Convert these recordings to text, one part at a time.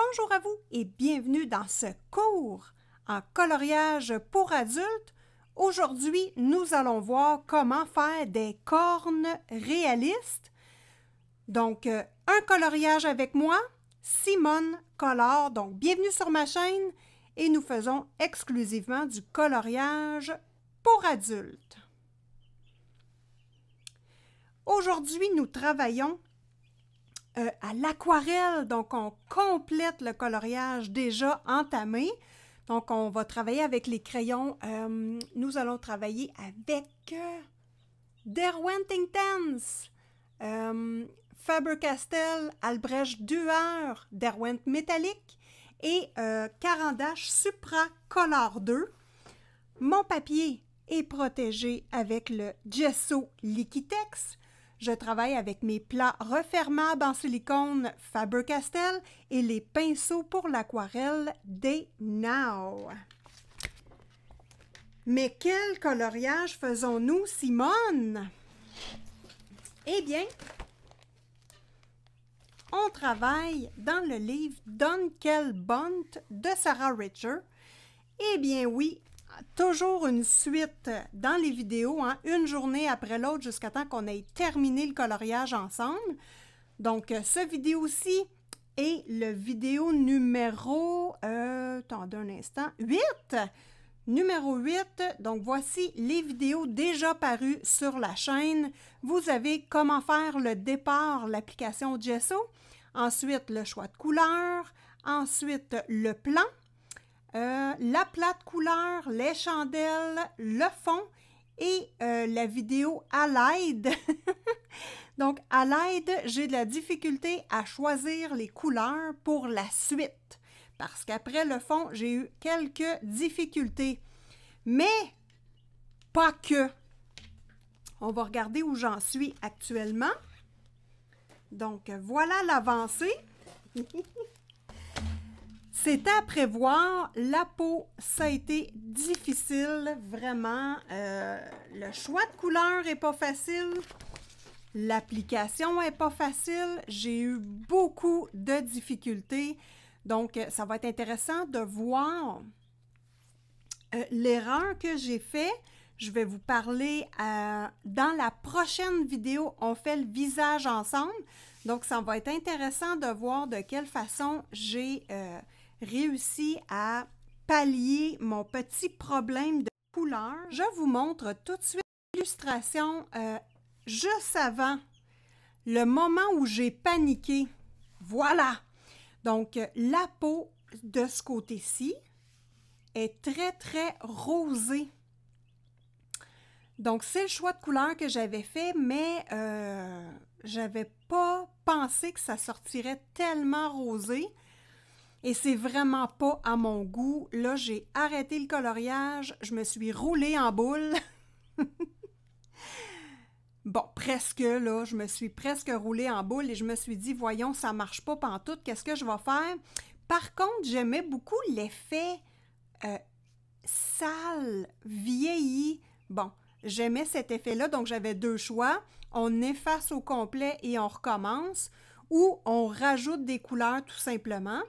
Bonjour à vous et bienvenue dans ce cours en coloriage pour adultes. Aujourd'hui, nous allons voir comment faire des cornes réalistes. Donc, un coloriage avec moi, Simone Colore. Donc, bienvenue sur ma chaîne et nous faisons exclusivement du coloriage pour adultes. Aujourd'hui, nous travaillons à l'aquarelle, donc on complète le coloriage déjà entamé. Donc, on va travailler avec les crayons. Nous allons travailler avec Derwent Inktense, Faber-Castell Albrecht Dürer Derwent métallique et Caran d'Ache Supra Color 2. Mon papier est protégé avec le gesso Liquitex. Je travaille avec mes plats refermables en silicone Faber-Castell et les pinceaux pour l'aquarelle Day Now. Mais quel coloriage faisons-nous, Simone? Eh bien, on travaille dans le livre Dunkelbunt de Sarah Richer. Eh bien oui, toujours une suite dans les vidéos, hein, une journée après l'autre jusqu'à temps qu'on ait terminé le coloriage ensemble. Donc, ce vidéo-ci est le vidéo numéro, attendez un instant, 8. Numéro 8, donc voici les vidéos déjà parues sur la chaîne. Vous avez comment faire le départ, l'application gesso, ensuite le choix de couleur, ensuite le plan, la plate couleur, les chandelles, le fond et la vidéo à l'aide. Donc, à l'aide, j'ai de la difficulté à choisir les couleurs pour la suite. Parce qu'après le fond, j'ai eu quelques difficultés. Mais, pas que. On va regarder où j'en suis actuellement. Donc, voilà l'avancée. C'était à prévoir. La peau, ça a été difficile, vraiment. Le choix de couleur n'est pas facile. L'application n'est pas facile. J'ai eu beaucoup de difficultés. Donc, ça va être intéressant de voir l'erreur que j'ai faite. Je vais vous parler dans la prochaine vidéo. On fait le visage ensemble. Donc, ça va être intéressant de voir de quelle façon j'ai réussi à pallier mon petit problème de couleur. Je vous montre tout de suite l'illustration juste avant le moment où j'ai paniqué. Voilà! Donc, la peau de ce côté-ci est très, très rosée. Donc, c'est le choix de couleur que j'avais fait, mais j'avais pas pensé que ça sortirait tellement rosé. Et c'est vraiment pas à mon goût. Là, j'ai arrêté le coloriage, je me suis roulée en boule. Bon, presque, là, je me suis presque roulée en boule et je me suis dit, voyons, ça marche pas pantoute, qu'est-ce que je vais faire? Par contre, j'aimais beaucoup l'effet sale, vieilli. Bon, j'aimais cet effet-là, donc j'avais deux choix. On efface au complet et on recommence, ou on rajoute des couleurs tout simplement.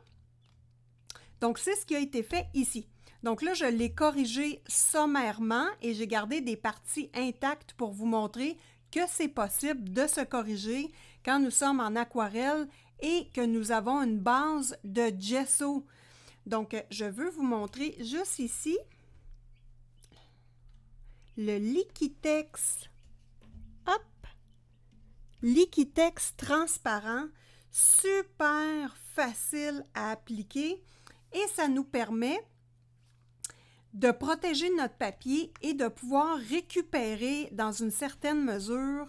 Donc, c'est ce qui a été fait ici. Donc là, je l'ai corrigé sommairement et j'ai gardé des parties intactes pour vous montrer que c'est possible de se corriger quand nous sommes en aquarelle et que nous avons une base de gesso. Donc, je veux vous montrer juste ici le Liquitex. Hop! Liquitex transparent, super facile à appliquer et ça nous permet de protéger notre papier et de pouvoir récupérer dans une certaine mesure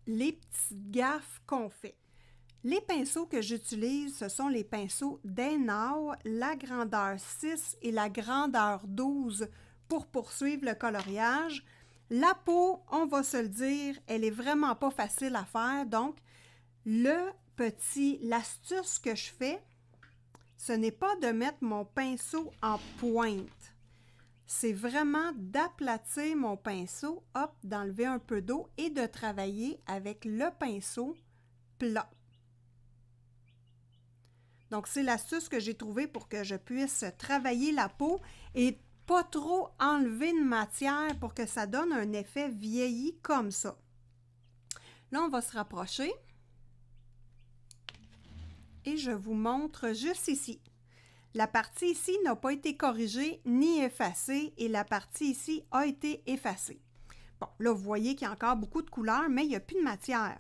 les petites gaffes qu'on fait. Les pinceaux que j'utilise, ce sont les pinceaux Day Now, la grandeur 6 et la grandeur 12 pour poursuivre le coloriage. La peau, on va se le dire, elle est vraiment pas facile à faire. Donc, l'astuce que je fais, ce n'est pas de mettre mon pinceau en pointe. C'est vraiment d'aplatir mon pinceau, hop, d'enlever un peu d'eau et de travailler avec le pinceau plat. Donc, c'est l'astuce que j'ai trouvée pour que je puisse travailler la peau et pas trop enlever de matière pour que ça donne un effet vieilli comme ça. Là, on va se rapprocher. Et je vous montre juste ici. La partie ici n'a pas été corrigée ni effacée et la partie ici a été effacée. Bon, là, vous voyez qu'il y a encore beaucoup de couleurs, mais il n'y a plus de matière.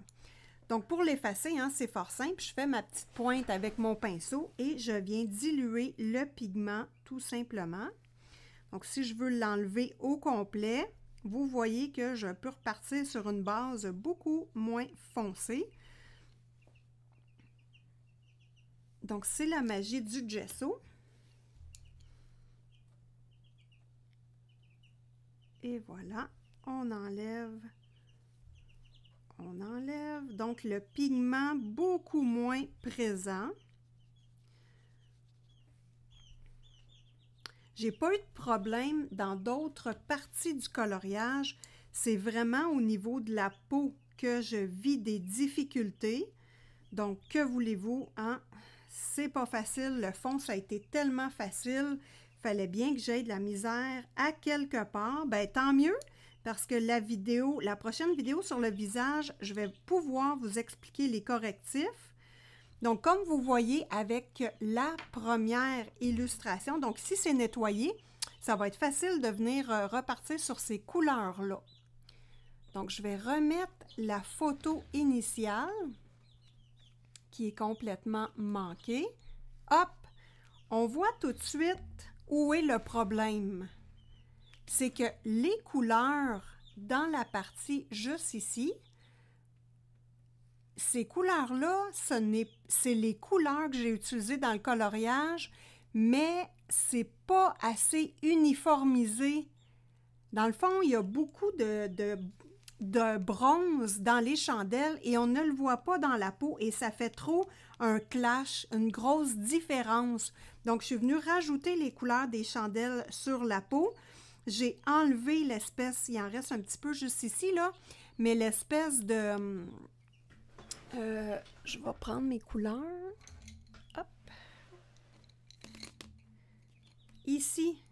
Donc, pour l'effacer, hein, c'est fort simple. Je fais ma petite pointe avec mon pinceau et je viens diluer le pigment tout simplement. Donc, si je veux l'enlever au complet, vous voyez que je peux repartir sur une base beaucoup moins foncée. Donc, c'est la magie du gesso. Et voilà, on enlève. On enlève. Donc, le pigment beaucoup moins présent. J'ai pas eu de problème dans d'autres parties du coloriage. C'est vraiment au niveau de la peau que je vis des difficultés. Donc, que voulez-vous, hein? C'est pas facile. Le fond, ça a été tellement facile. Fallait bien que j'aie de la misère à quelque part. Ben, tant mieux, parce que la prochaine vidéo sur le visage, je vais pouvoir vous expliquer les correctifs. Donc, comme vous voyez avec la première illustration, donc si c'est nettoyé, ça va être facile de venir repartir sur ces couleurs-là. Donc, je vais remettre la photo initiale qui est complètement manquée. Hop! On voit tout de suite où est le problème. C'est que les couleurs dans la partie juste ici, ces couleurs-là, c'est les couleurs que j'ai utilisées dans le coloriage, mais c'est pas assez uniformisé. Dans le fond, il y a beaucoup de bronze dans les chandelles et on ne le voit pas dans la peau et ça fait trop un clash, une grosse différence. Donc, je suis venue rajouter les couleurs des chandelles sur la peau. J'ai enlevé l'espèce, il en reste un petit peu juste ici, là, mais l'espèce de... je vais prendre mes couleurs. Hop. Ici,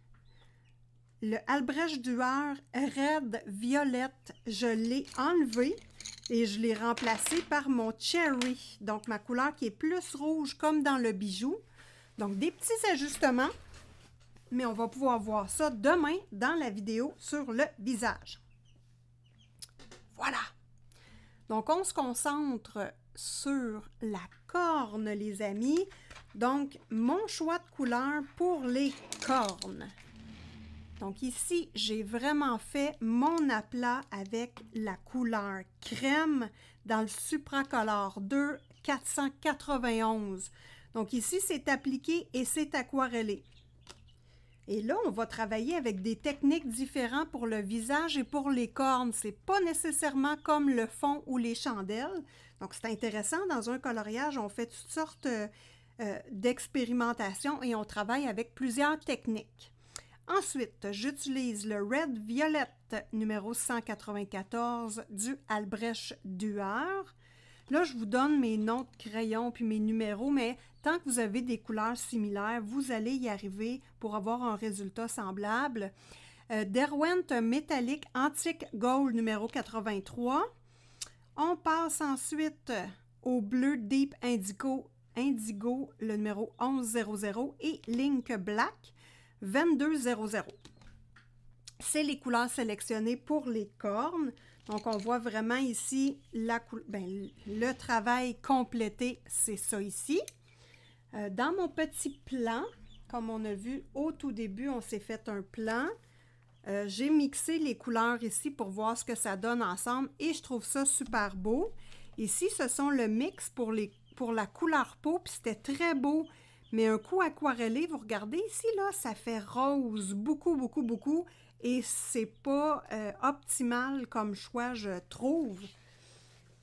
le Albrecht Dürer Red Violette, je l'ai enlevé et je l'ai remplacé par mon Cherry. Donc, ma couleur qui est plus rouge comme dans le bijou. Donc, des petits ajustements. Mais on va pouvoir voir ça demain dans la vidéo sur le visage. Voilà! Donc, on se concentre sur la corne, les amis. Donc, mon choix de couleur pour les cornes. Donc, ici, j'ai vraiment fait mon aplat avec la couleur crème dans le Supracolor 2 491. Donc, ici, c'est appliqué et c'est aquarellé. Et là, on va travailler avec des techniques différentes pour le visage et pour les cornes. Ce n'est pas nécessairement comme le fond ou les chandelles. Donc, c'est intéressant. Dans un coloriage, on fait toutes sortes d'expérimentations et on travaille avec plusieurs techniques. Ensuite, j'utilise le Red Violette numéro 194 du Albrecht Dürer. Là, je vous donne mes noms de crayon puis mes numéros, mais tant que vous avez des couleurs similaires, vous allez y arriver pour avoir un résultat semblable. Derwent Metallic Antique Gold numéro 83. On passe ensuite au bleu Deep Indigo, le numéro 1100 et Link Black 2200. C'est les couleurs sélectionnées pour les cornes. Donc, on voit vraiment ici le travail complété, c'est ça ici. Dans mon petit plan, comme on a vu au tout début, on s'est fait un plan. J'ai mixé les couleurs ici pour voir ce que ça donne ensemble et je trouve ça super beau. Ici, ce sont le mix pour la couleur peau, puis c'était très beau. Mais un coup aquarellé, vous regardez ici, là, ça fait rose, beaucoup, beaucoup, beaucoup. Et c'est pas optimal comme choix, je trouve,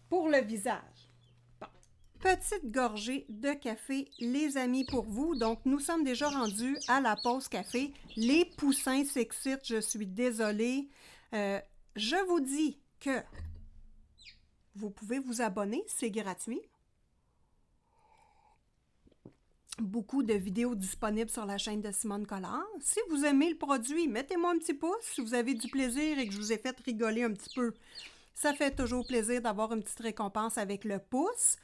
pour le visage. Bon. Petite gorgée de café, les amis, pour vous. Donc, nous sommes déjà rendus à la pause café. Les poussins s'excitent, je suis désolée. Je vous dis que vous pouvez vous abonner, c'est gratuit. beaucoup de vidéos disponibles sur la chaîne de Simone Collard. Si vous aimez le produit, mettez-moi un petit pouce. Si vous avez du plaisir et que je vous ai fait rigoler un petit peu, ça fait toujours plaisir d'avoir une petite récompense avec le pouce.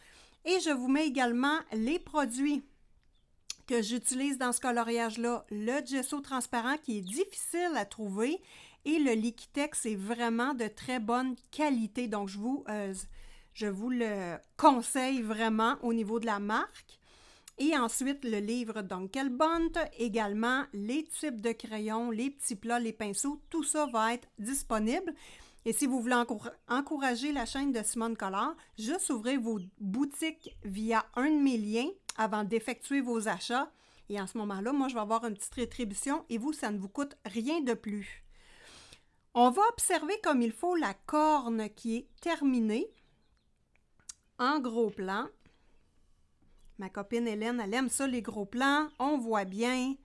Et je vous mets également les produits que j'utilise dans ce coloriage-là. Le gesso transparent qui est difficile à trouver et le Liquitex est vraiment de très bonne qualité. Donc, je vous le conseille vraiment au niveau de la marque. Et ensuite, le livre Dunkelbunt, également les types de crayons, les petits plats, les pinceaux, tout ça va être disponible. Et si vous voulez encourager la chaîne de Simone Collard, juste ouvrez vos boutiques via un de mes liens avant d'effectuer vos achats. Et en ce moment-là, moi, je vais avoir une petite rétribution et vous, ça ne vous coûte rien de plus. On va observer comme il faut la corne qui est terminée en gros plan. Ma copine Hélène, elle aime ça, les gros plans. On voit bien.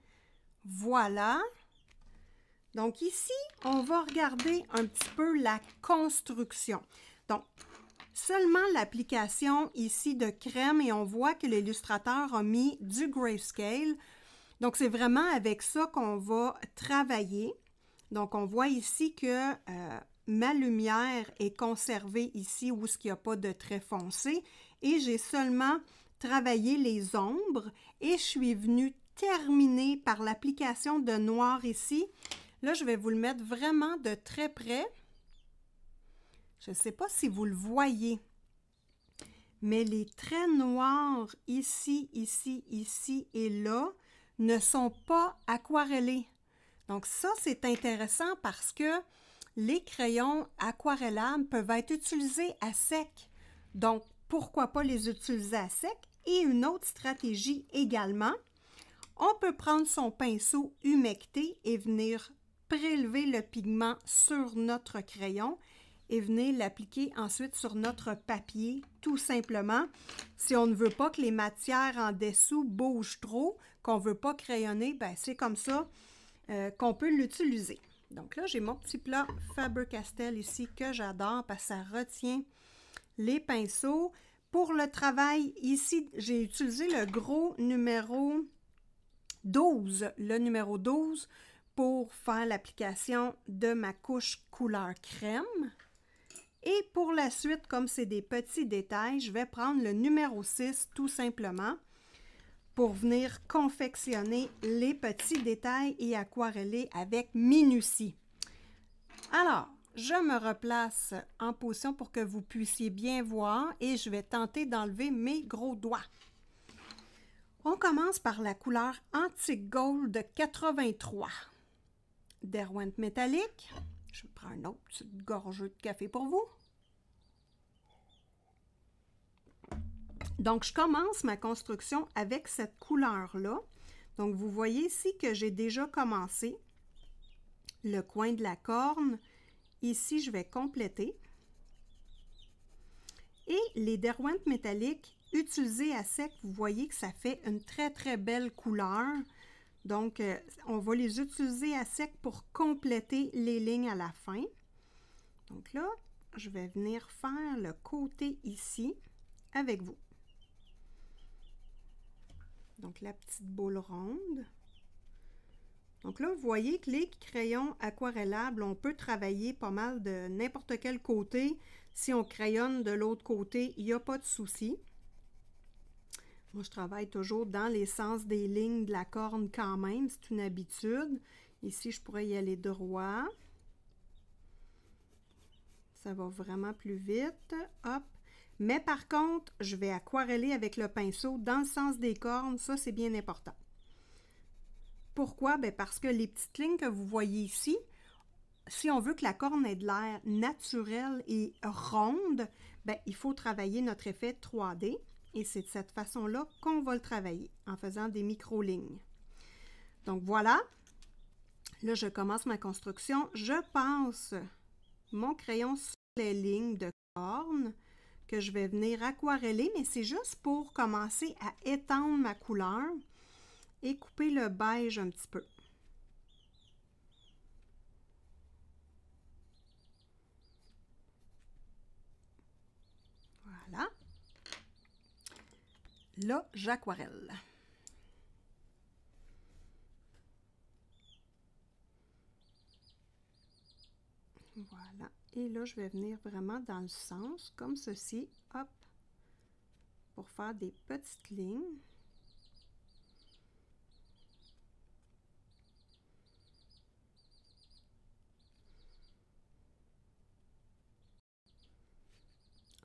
Voilà. Donc ici, on va regarder un petit peu la construction. Donc, seulement l'application ici de crème et on voit que l'illustrateur a mis du grayscale. Donc, c'est vraiment avec ça qu'on va travailler. Donc, on voit ici que ma lumière est conservée ici où il n'y a pas de trait foncé et j'ai seulement travaillé les ombres et je suis venue terminer par l'application de noir ici. Là, je vais vous le mettre vraiment de très près. Je ne sais pas si vous le voyez, mais les traits noirs ici, ici, ici et là ne sont pas aquarellés. Donc ça, c'est intéressant parce que les crayons aquarellables peuvent être utilisés à sec. Donc, pourquoi pas les utiliser à sec? Et une autre stratégie également, on peut prendre son pinceau humecté et venir prélever le pigment sur notre crayon et venir l'appliquer ensuite sur notre papier, tout simplement. Si on ne veut pas que les matières en dessous bougent trop, qu'on ne veut pas crayonner, ben c'est comme ça qu'on peut l'utiliser. Donc là, j'ai mon petit plat Faber-Castell ici que j'adore parce que ça retient les pinceaux. Pour le travail, ici, j'ai utilisé le gros numéro 12, le numéro 12 pour faire l'application de ma couche couleur crème. Et pour la suite, comme c'est des petits détails, je vais prendre le numéro 6 tout simplement pour venir confectionner les petits détails et aquareller avec minutie. Alors, je me replace en position pour que vous puissiez bien voir et je vais tenter d'enlever mes gros doigts. On commence par la couleur Antique Gold 83. Derwent métallique. Je prends un autre petite gorgée de café pour vous. Donc, je commence ma construction avec cette couleur-là. Donc, vous voyez ici que j'ai déjà commencé le coin de la corne. Ici, je vais compléter. Et les Derwent métalliques utilisés à sec, vous voyez que ça fait une très, très belle couleur. Donc, on va les utiliser à sec pour compléter les lignes à la fin. Donc là, je vais venir faire le côté ici avec vous. Donc, la petite boule ronde. Donc là, vous voyez que les crayons aquarellables, on peut travailler pas mal de n'importe quel côté. Si on crayonne de l'autre côté, il n'y a pas de souci. Moi, je travaille toujours dans les sens des lignes de la corne quand même. C'est une habitude. Ici, je pourrais y aller droit. Ça va vraiment plus vite. Hop. Mais par contre, je vais aquareller avec le pinceau dans le sens des cornes. Ça, c'est bien important. Pourquoi? Bien parce que les petites lignes que vous voyez ici, si on veut que la corne ait de l'air naturel et ronde, bien, il faut travailler notre effet 3D. Et c'est de cette façon-là qu'on va le travailler, en faisant des micro-lignes. Donc voilà. Là, je commence ma construction. Je passe mon crayon sur les lignes de corne que je vais venir aquareller, mais c'est juste pour commencer à étendre ma couleur et couper le beige un petit peu. Voilà. Là, j'aquarelle. Voilà. Et là, je vais venir vraiment dans le sens, comme ceci, hop, pour faire des petites lignes.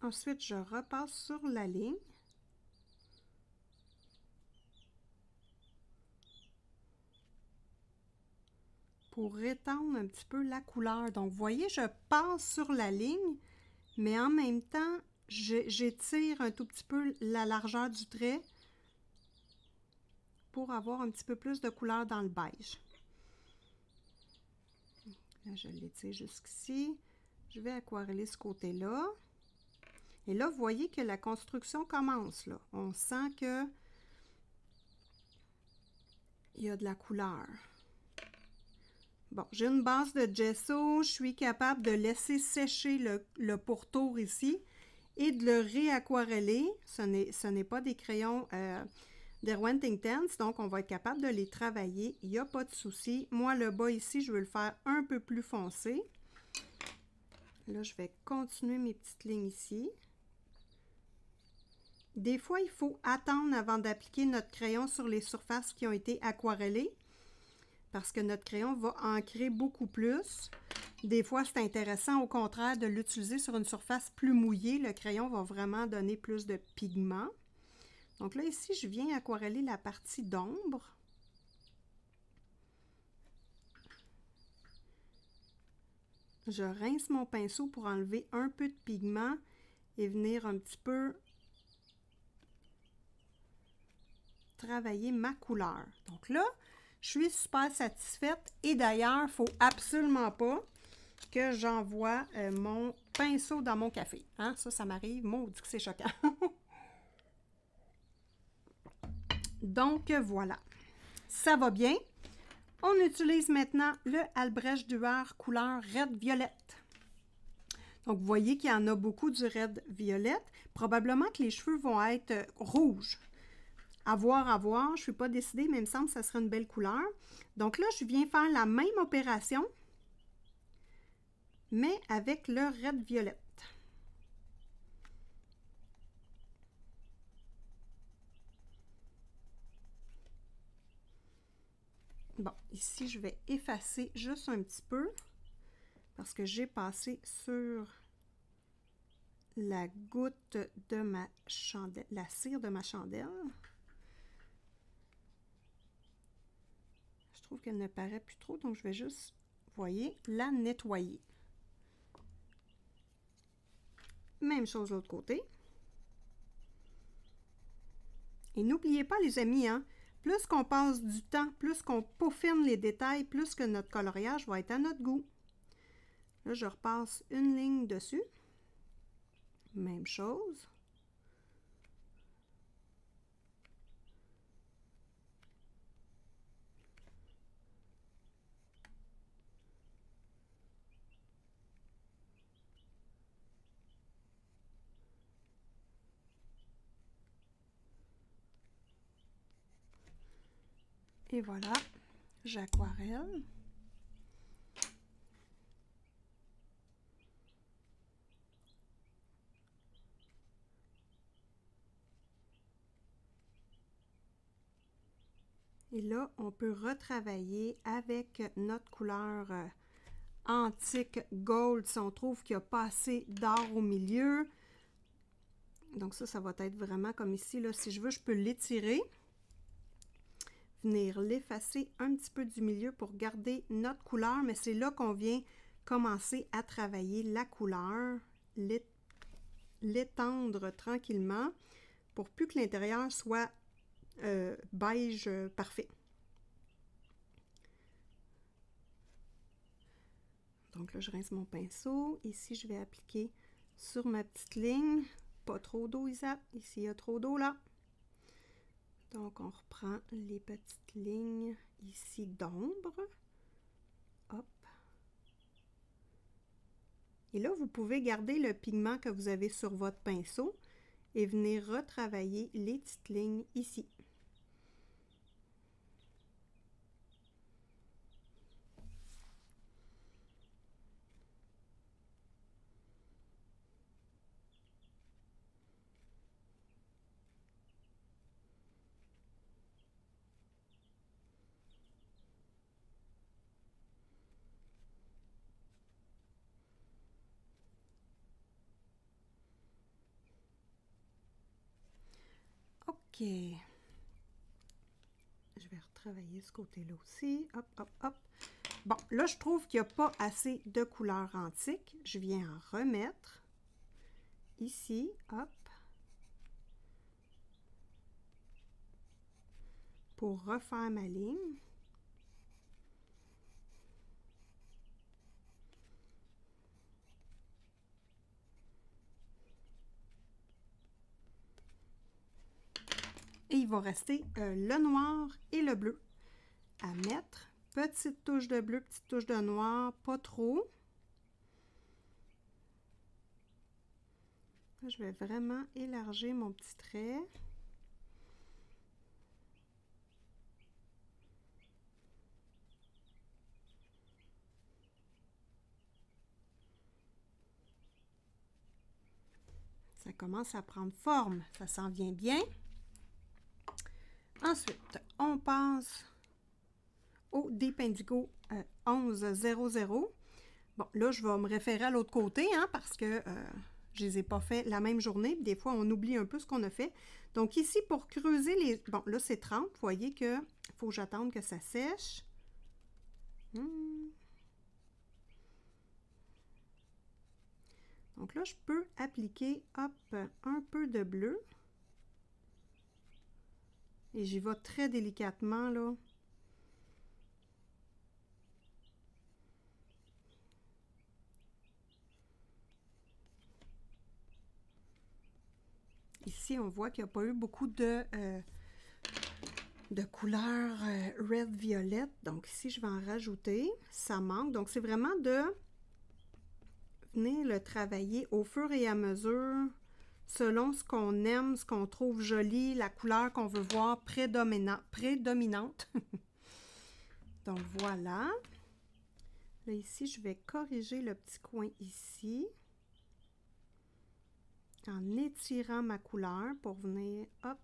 Ensuite, je repasse sur la ligne. Pour étendre un petit peu la couleur. Donc, vous voyez, je passe sur la ligne, mais en même temps, j'étire un tout petit peu la largeur du trait pour avoir un petit peu plus de couleur dans le beige. Là, je l'étire jusqu'ici. Je vais aquareller ce côté-là. Et là, vous voyez que la construction commence, là. On sent que il y a de la couleur. Bon, j'ai une base de gesso. Je suis capable de laisser sécher le pourtour ici et de le réaquareller. Ce n'est pas des crayons Derwent Inktense, donc on va être capable de les travailler. Il n'y a pas de souci. Moi, le bas ici, je veux le faire un peu plus foncé. Là, je vais continuer mes petites lignes ici. Des fois, il faut attendre avant d'appliquer notre crayon sur les surfaces qui ont été aquarellées parce que notre crayon va ancrer beaucoup plus. Des fois, c'est intéressant, au contraire, de l'utiliser sur une surface plus mouillée. Le crayon va vraiment donner plus de pigment. Donc là, ici, je viens aquareller la partie d'ombre. Je rince mon pinceau pour enlever un peu de pigment et venir un petit peu travailler ma couleur. Donc là, je suis super satisfaite et d'ailleurs, il ne faut absolument pas que j'envoie mon pinceau dans mon café. Hein? Ça m'arrive, maudit que c'est choquant. Donc voilà, ça va bien. On utilise maintenant le Albrecht Dürer couleur Red Violette. Donc vous voyez qu'il y en a beaucoup du Red Violette. Probablement que les cheveux vont être rouges. À voir, je ne suis pas décidée, mais il me semble que ça serait une belle couleur. Donc là, je viens faire la même opération, mais avec le Red Violette. Bon, ici, je vais effacer juste un petit peu parce que j'ai passé sur la goutte de ma chandelle, la cire de ma chandelle. Je trouve qu'elle ne paraît plus trop, donc je vais juste, vous voyez, la nettoyer. Même chose de l'autre côté. Et n'oubliez pas, les amis, hein, plus qu'on passe du temps, plus qu'on peaufine les détails, plus que notre coloriage va être à notre goût. Là, je repasse une ligne dessus. Même chose. Et voilà, j'aquarelle. Et là, on peut retravailler avec notre couleur antique gold si on trouve qu'il n'y a pas assez d'or au milieu. Donc ça va être vraiment comme ici. Là, si je veux, je peux l'étirer. Venir l'effacer un petit peu du milieu pour garder notre couleur, mais c'est là qu'on vient commencer à travailler la couleur, l'étendre tranquillement pour plus que l'intérieur soit beige parfait. Donc là, je rince mon pinceau. Ici, je vais appliquer sur ma petite ligne. Pas trop d'eau, Isa. Ici, il y a trop d'eau là. Donc, on reprend les petites lignes ici d'ombre. Hop. Et là, vous pouvez garder le pigment que vous avez sur votre pinceau et venir retravailler les petites lignes ici. OK. Je vais retravailler ce côté-là aussi. Hop, hop, hop. Bon, là, je trouve qu'il n'y a pas assez de couleurs antiques. Je viens en remettre ici. Hop. Pour refaire ma ligne. Et il va rester le noir et le bleu à mettre. Petite touche de bleu, petite touche de noir, pas trop. Là, je vais vraiment élargir mon petit trait. Ça commence à prendre forme, ça s'en vient bien. Ensuite, on passe au Deep Indigo 1100. Bon, là, je vais me référer à l'autre côté, hein, parce que je ne les ai pas fait la même journée. Des fois, on oublie un peu ce qu'on a fait. Donc ici, pour creuser les... Bon, là, c'est 30. Vous voyez qu'il faut que j'attende que ça sèche. Donc là, je peux appliquer, hop, un peu de bleu. Et j'y vais très délicatement, là. Ici, on voit qu'il n'y a pas eu beaucoup de couleur red-violette. Donc ici, je vais en rajouter. Ça manque. Donc, c'est vraiment de venir le travailler au fur et à mesure, selon ce qu'on aime, ce qu'on trouve joli, la couleur qu'on veut voir prédominante. Donc, voilà. Là, ici, je vais corriger le petit coin ici, en étirant ma couleur pour venir, hop,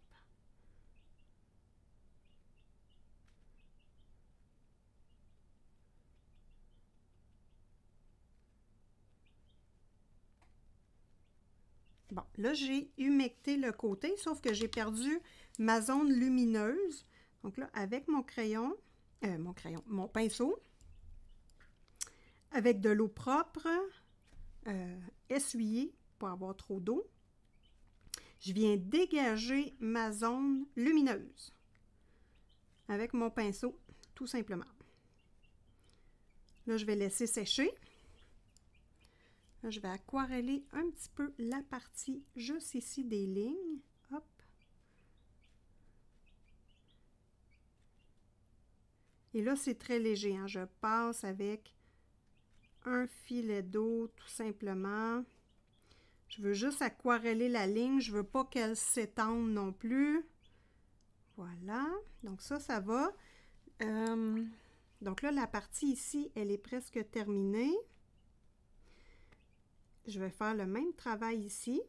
bon, là, j'ai humecté le côté, sauf que j'ai perdu ma zone lumineuse. Donc là, avec mon crayon, mon pinceau, avec de l'eau propre, essuyée pour avoir trop d'eau, je viens dégager ma zone lumineuse avec mon pinceau, tout simplement. Là, je vais laisser sécher. Là, je vais aquareller un petit peu la partie juste ici des lignes. Hop. Et là, c'est très léger, hein? Je passe avec un filet d'eau, tout simplement. Je veux juste aquareller la ligne. Je veux pas qu'elle s'étende non plus. Voilà. Donc ça, ça va. Donc là, la partie ici, elle est presque terminée. Je vais faire le même travail ici.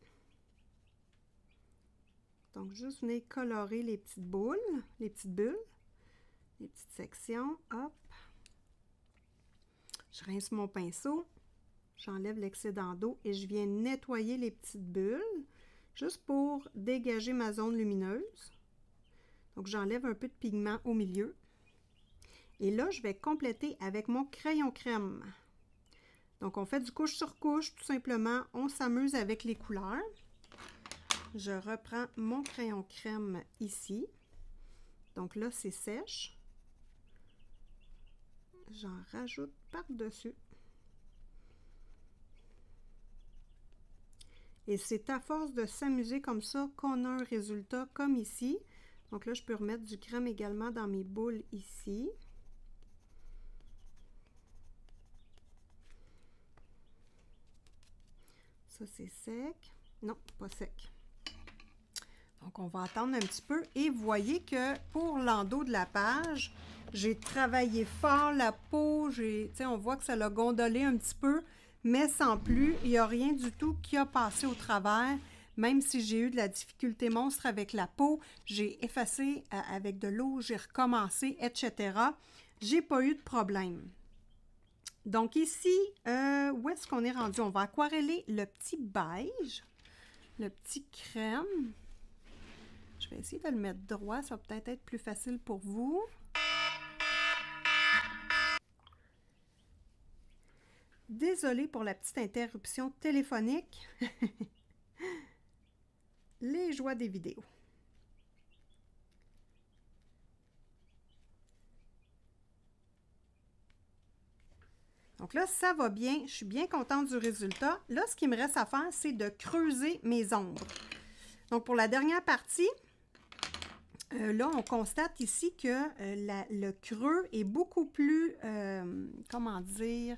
Donc, juste venir colorer les petites boules, les petites bulles, les petites sections. Hop. Je rince mon pinceau. J'enlève l'excédent d'eau et je viens nettoyer les petites bulles, juste pour dégager ma zone lumineuse. Donc, j'enlève un peu de pigment au milieu. Et là, je vais compléter avec mon crayon crème. Donc, on fait du couche sur couche, tout simplement. On s'amuse avec les couleurs. Je reprends mon crayon crème ici. Donc là, c'est sèche. J'en rajoute par-dessus. Et c'est à force de s'amuser comme ça qu'on a un résultat comme ici. Donc là, je peux remettre du crème également dans mes boules ici. Ça, c'est sec. Non, pas sec. Donc, on va attendre un petit peu. Et vous voyez que pour l'endos de la page, j'ai travaillé fort la peau. On voit que ça l'a gondolé un petit peu, mais sans plus. Il n'y a rien du tout qui a passé au travers. Même si j'ai eu de la difficulté monstre avec la peau, j'ai effacé avec de l'eau, j'ai recommencé, etc. J'ai pas eu de problème. Donc ici, où est-ce qu'on est rendu? On va aquareller le petit beige, le petit crème. Je vais essayer de le mettre droit, ça va peut-être être plus facile pour vous. Désolée pour la petite interruption téléphonique. Les joies des vidéos. Donc là, ça va bien. Je suis bien contente du résultat. Là, ce qui me reste à faire, c'est de creuser mes ombres. Donc, pour la dernière partie, là, on constate ici que le creux est beaucoup plus, comment dire,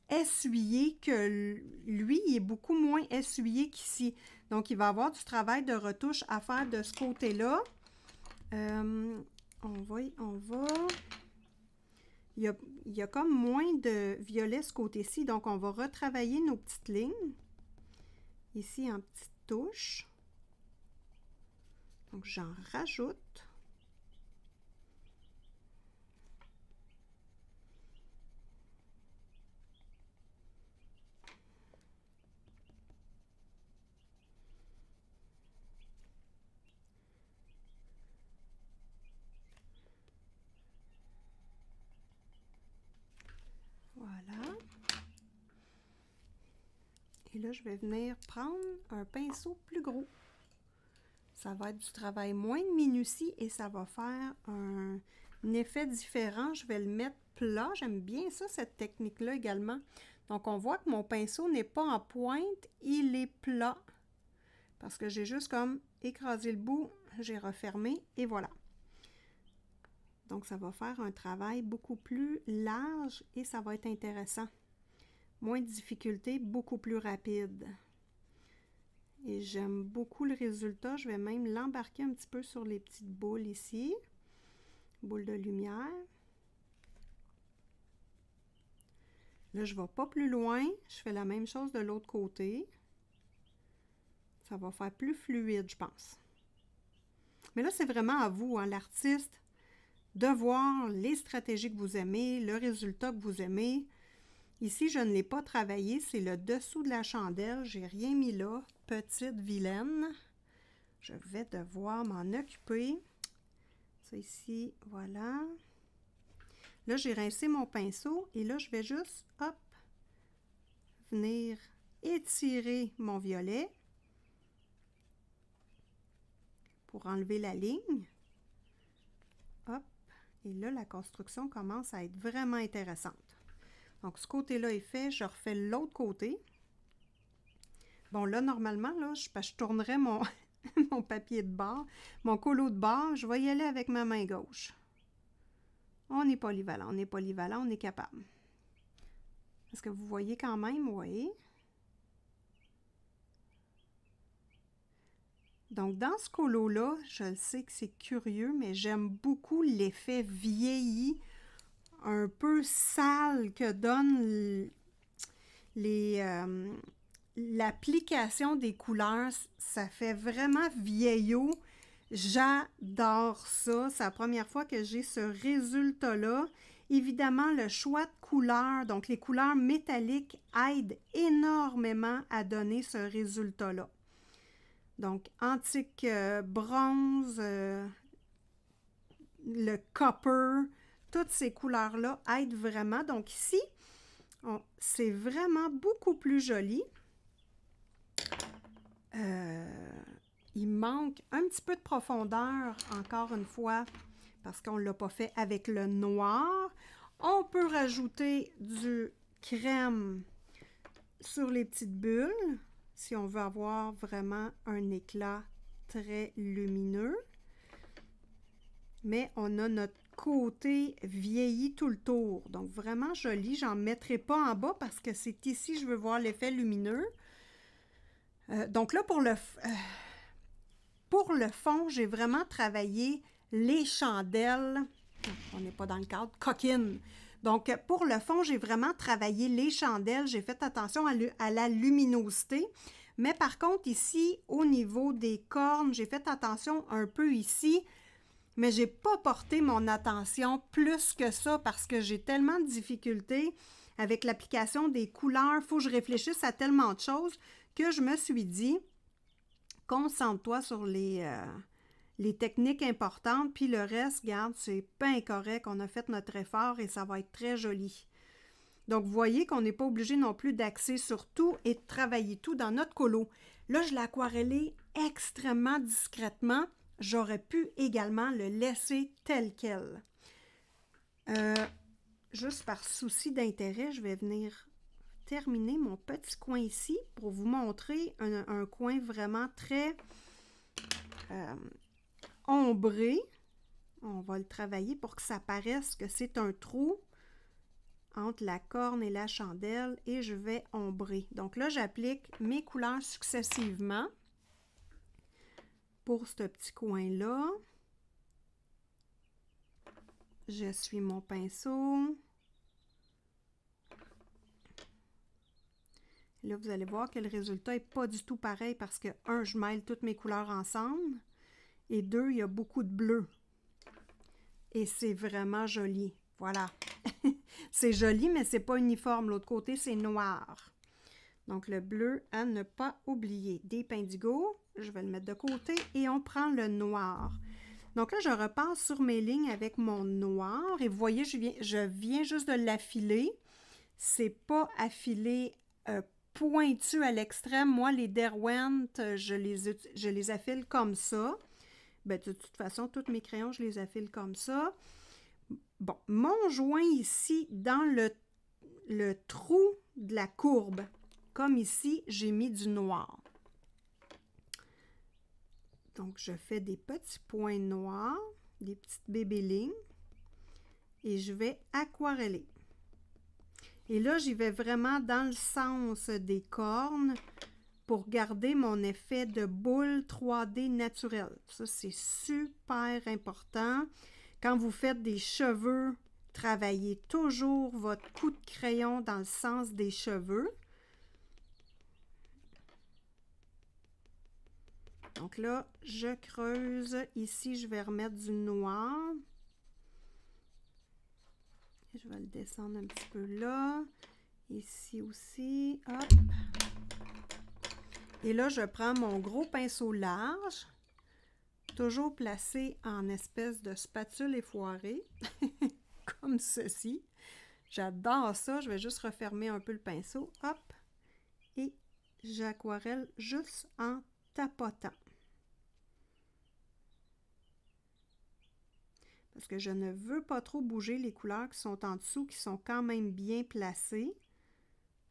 essuyé que lui, il est beaucoup moins essuyé qu'ici. Donc, il va y avoir du travail de retouche à faire de ce côté-là. On va... Il y a comme moins de violet ce côté-ci, donc on va retravailler nos petites lignes. Ici, en petites touches. Donc, j'en rajoute. Voilà. Et là, je vais venir prendre un pinceau plus gros. Ça va être du travail moins de minutie et ça va faire un effet différent. Je vais le mettre plat. J'aime bien ça, cette technique-là également. Donc, on voit que mon pinceau n'est pas en pointe, il est plat. Parce que j'ai juste comme écrasé le bout, j'ai refermé et voilà. Donc, ça va faire un travail beaucoup plus large et ça va être intéressant. Moins de difficultés, beaucoup plus rapide. Et j'aime beaucoup le résultat. Je vais même l'embarquer un petit peu sur les petites boules ici. Boules de lumière. Là, je ne vais pas plus loin. Je fais la même chose de l'autre côté. Ça va faire plus fluide, je pense. Mais là, c'est vraiment à vous, hein, l'artiste, de voir les stratégies que vous aimez, le résultat que vous aimez. Ici, je ne l'ai pas travaillé, c'est le dessous de la chandelle. Je n'ai rien mis là. Petite vilaine. Je vais devoir m'en occuper. Ça ici, voilà. Là, j'ai rincé mon pinceau et là, je vais juste, hop, venir étirer mon violet pour enlever la ligne. Hop. Et là, la construction commence à être vraiment intéressante. Donc, ce côté-là est fait. Je refais l'autre côté. Bon, là, normalement, là, je tournerais mon, mon papier de bord, mon colo de bord. Je vais y aller avec ma main gauche. On est polyvalent, on est capable. Est-ce que vous voyez quand même? Oui. Donc, dans ce colo-là, je le sais que c'est curieux, mais j'aime beaucoup l'effet vieilli, un peu sale que donne l'application des couleurs. Ça fait vraiment vieillot. J'adore ça. C'est la première fois que j'ai ce résultat-là. Évidemment, le choix de couleurs, donc les couleurs métalliques, aident énormément à donner ce résultat-là. Donc, antique bronze, le copper, toutes ces couleurs-là aident vraiment. Donc ici, c'est vraiment beaucoup plus joli. Il manque un petit peu de profondeur, encore une fois, parce qu'on ne l'a pas fait avec le noir. On peut rajouter du crème sur les petites bulles, si on veut avoir vraiment un éclat très lumineux. Mais on a notre côté vieilli tout le tour. Donc, vraiment joli. J'en mettrai pas en bas parce que c'est ici je veux voir l'effet lumineux. Donc là, pour le fond, j'ai vraiment travaillé les chandelles. On n'est pas dans le cadre. Coquine. Donc, pour le fond, j'ai vraiment travaillé les chandelles. J'ai fait attention à la luminosité. Mais par contre, ici, au niveau des cornes, j'ai fait attention un peu ici. Mais je n'ai pas porté mon attention plus que ça parce que j'ai tellement de difficultés avec l'application des couleurs. Il faut que je réfléchisse à tellement de choses que je me suis dit Concentre-toi sur les techniques importantes, puis le reste, regarde, c'est pas incorrect. On a fait notre effort et ça va être très joli. Donc, vous voyez qu'on n'est pas obligé non plus d'axer sur tout et de travailler tout dans notre colo. Là, je l'ai aquarellé extrêmement discrètement. J'aurais pu également le laisser tel quel. Juste par souci d'intérêt, je vais venir terminer mon petit coin ici pour vous montrer un coin vraiment très ombré. On va le travailler pour que ça paraisse que c'est un trou entre la corne et la chandelle et je vais ombrer. Donc là, j'applique mes couleurs successivement pour ce petit coin-là. J'essuie mon pinceau. Là, vous allez voir que le résultat n'est pas du tout pareil parce que, un, je mêle toutes mes couleurs ensemble et deux, il y a beaucoup de bleu. Et c'est vraiment joli. Voilà. C'est joli, mais c'est pas uniforme. L'autre côté, c'est noir. Donc, le bleu à ne pas oublier. Deep Indigo, je vais le mettre de côté et on prend le noir. Donc là, je repasse sur mes lignes avec mon noir et vous voyez, je viens juste de l'affiler. C'est pas affilé pointu à l'extrême. Moi, les Derwent, je les affile comme ça. Ben, de toute façon, tous mes crayons, je les affile comme ça. Bon, mon joint ici, dans le trou de la courbe, comme ici, j'ai mis du noir. Donc, je fais des petits points noirs, des petites bébés lignes, et je vais aquareller. Et là, j'y vais vraiment dans le sens des cornes pour garder mon effet de boule 3D naturel. Ça, c'est super important. Quand vous faites des cheveux, travaillez toujours votre coup de crayon dans le sens des cheveux. Donc là, je creuse. Ici, je vais remettre du noir. Je vais le descendre un petit peu là. Ici aussi. Hop. Et là, je prends mon gros pinceau large, toujours placé en espèce de spatule effoirée, comme ceci. J'adore ça. Je vais juste refermer un peu le pinceau. Hop. Et j'aquarelle juste en tapotant. Parce que je ne veux pas trop bouger les couleurs qui sont en dessous, qui sont quand même bien placées.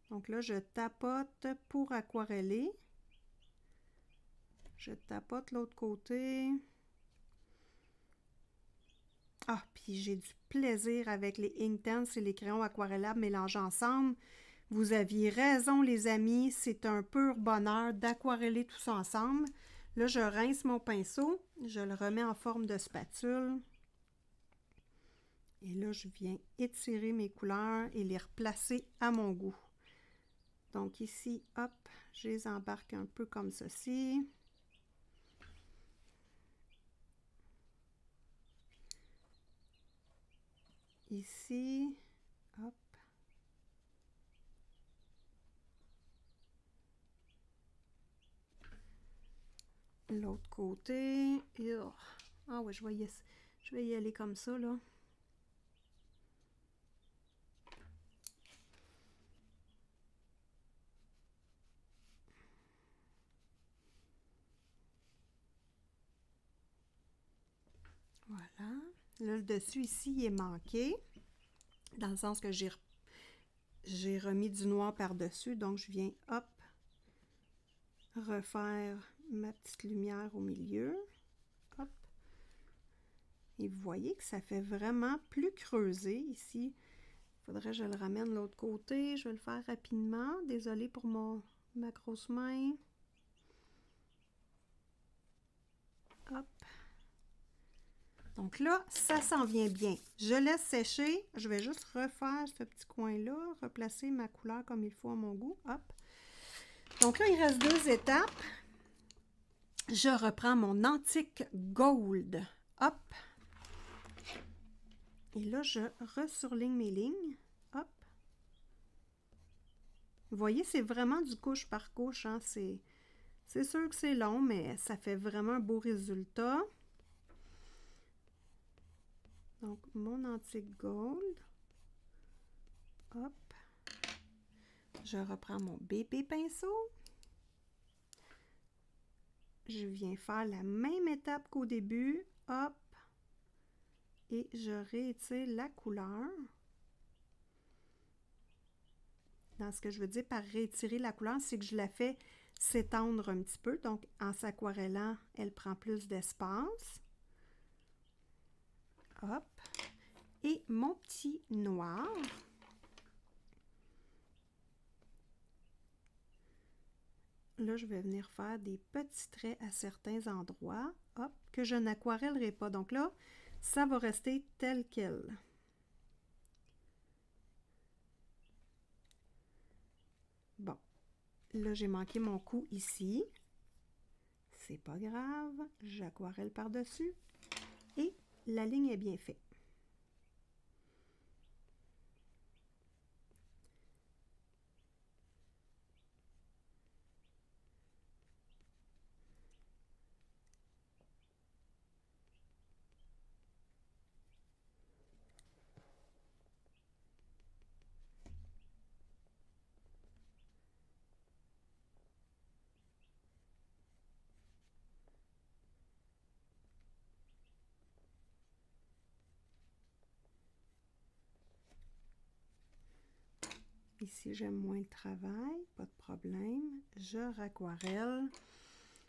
Donc là, je tapote pour aquareller. Je tapote l'autre côté. Ah, puis j'ai du plaisir avec les Inktense et les crayons aquarellables mélangés ensemble. Vous aviez raison, les amis, c'est un pur bonheur d'aquareller tout ça ensemble. Là, je rince mon pinceau, je le remets en forme de spatule. Et là, je viens étirer mes couleurs et les replacer à mon goût. Donc ici, hop, je les embarque un peu comme ceci. Ici, hop. L'autre côté. Ah ouais, je vais y aller comme ça, là. Voilà. Là, le dessus ici, il est manqué. Dans le sens que j'ai remis du noir par-dessus. Donc, je viens, hop, refaire ma petite lumière au milieu. Hop. Et vous voyez que ça fait vraiment plus creusé ici. Il faudrait que je le ramène de l'autre côté. Je vais le faire rapidement. Désolée pour ma grosse main. Hop. Donc là, ça s'en vient bien. Je laisse sécher. Je vais juste refaire ce petit coin-là, replacer ma couleur comme il faut à mon goût. Hop. Donc là, il reste 2 étapes. Je reprends mon antique gold. Hop. Et là, je resurligne mes lignes. Hop. Vous voyez, c'est vraiment du couche par couche. Hein? C'est sûr que c'est long, mais ça fait vraiment un beau résultat. Donc, mon antique gold. Hop. Je reprends mon bébé pinceau. Je viens faire la même étape qu'au début. Hop. Et je réétire la couleur. Dans ce que je veux dire par réétirer la couleur, c'est que je la fais s'étendre un petit peu. Donc, en s'aquarellant, elle prend plus d'espace. Hop. Et mon petit noir. Là, je vais venir faire des petits traits à certains endroits, hop, que je n'aquarellerai pas. Donc là, ça va rester tel quel. Bon, là, j'ai manqué mon coup ici. C'est pas grave, j'aquarelle par-dessus et la ligne est bien faite. Ici, j'aime moins le travail, pas de problème. Je raquarelle.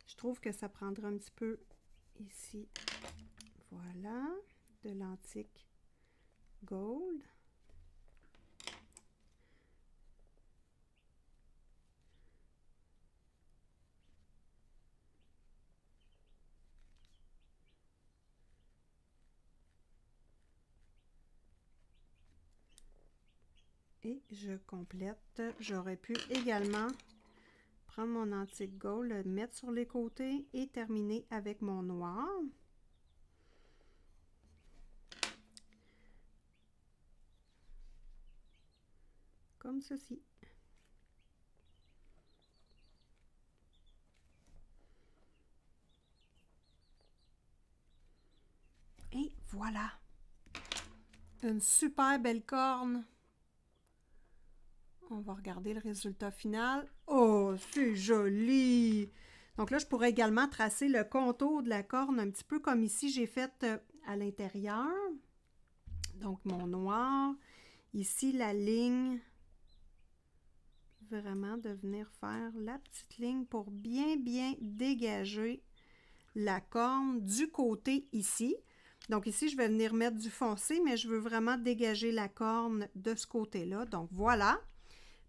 Je trouve que ça prendra un petit peu ici. Voilà, de l'antique gold. Et je complète. J'aurais pu également prendre mon antique gold, le mettre sur les côtés et terminer avec mon noir. Comme ceci. Et voilà! Une super belle corne. On va regarder le résultat final. Oh, c'est joli! Donc là, je pourrais également tracer le contour de la corne un petit peu comme ici, j'ai fait à l'intérieur. Donc, mon noir. Ici, la ligne. Vraiment de venir faire la petite ligne pour bien dégager la corne du côté ici. Donc ici, je vais venir mettre du foncé, mais je veux vraiment dégager la corne de ce côté-là. Donc voilà.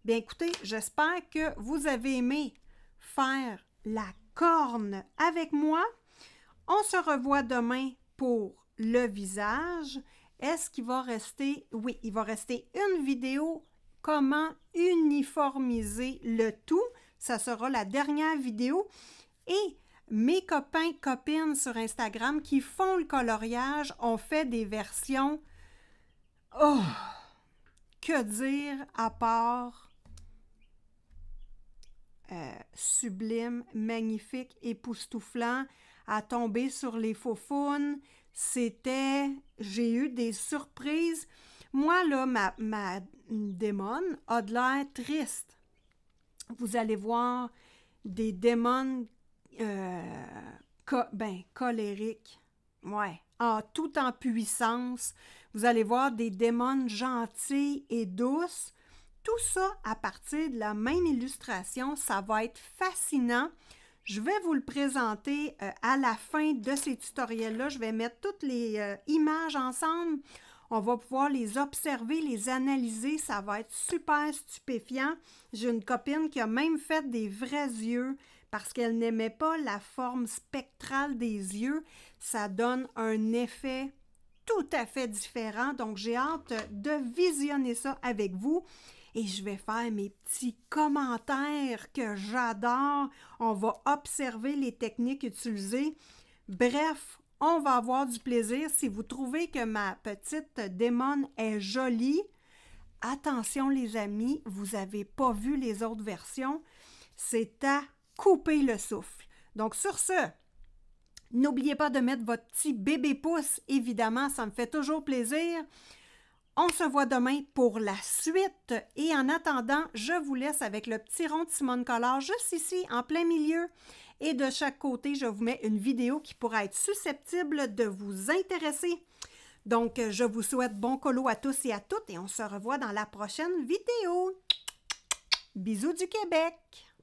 Bien écoutez, j'espère que vous avez aimé faire la corne avec moi. On se revoit demain pour le visage. Est-ce qu'il va rester? Oui, il va rester une vidéo comment uniformiser le tout. Ça sera la dernière vidéo. Et mes copains, copines sur Instagram qui font le coloriage ont fait des versions, oh, que dire à part sublime, magnifique, époustouflant, à tomber sur les faufounes. C'était, j'ai eu des surprises. Moi, là, ma démone a de l'air triste. Vous allez voir des démons colériques. Ouais, tout en puissance. Vous allez voir des démons gentils et douces. Tout ça à partir de la même illustration. Ça va être fascinant. Je vais vous le présenter à la fin de ces tutoriels-là. Je vais mettre toutes les images ensemble. On va pouvoir les observer, les analyser. Ça va être super stupéfiant. J'ai une copine qui a même fait des vrais yeux parce qu'elle n'aimait pas la forme spectrale des yeux. Ça donne un effet tout à fait différent. Donc, j'ai hâte de visionner ça avec vous. Et je vais faire mes petits commentaires que j'adore. On va observer les techniques utilisées. Bref, on va avoir du plaisir. Si vous trouvez que ma petite démon est jolie, attention les amis, vous n'avez pas vu les autres versions. C'est à couper le souffle. Donc, sur ce, n'oubliez pas de mettre votre petit bébé pouce, évidemment, ça me fait toujours plaisir. On se voit demain pour la suite. Et en attendant, je vous laisse avec le petit rond de Simone Collard juste ici, en plein milieu. Et de chaque côté, je vous mets une vidéo qui pourra être susceptible de vous intéresser. Donc, je vous souhaite bon colo à tous et à toutes et on se revoit dans la prochaine vidéo. Bisous du Québec!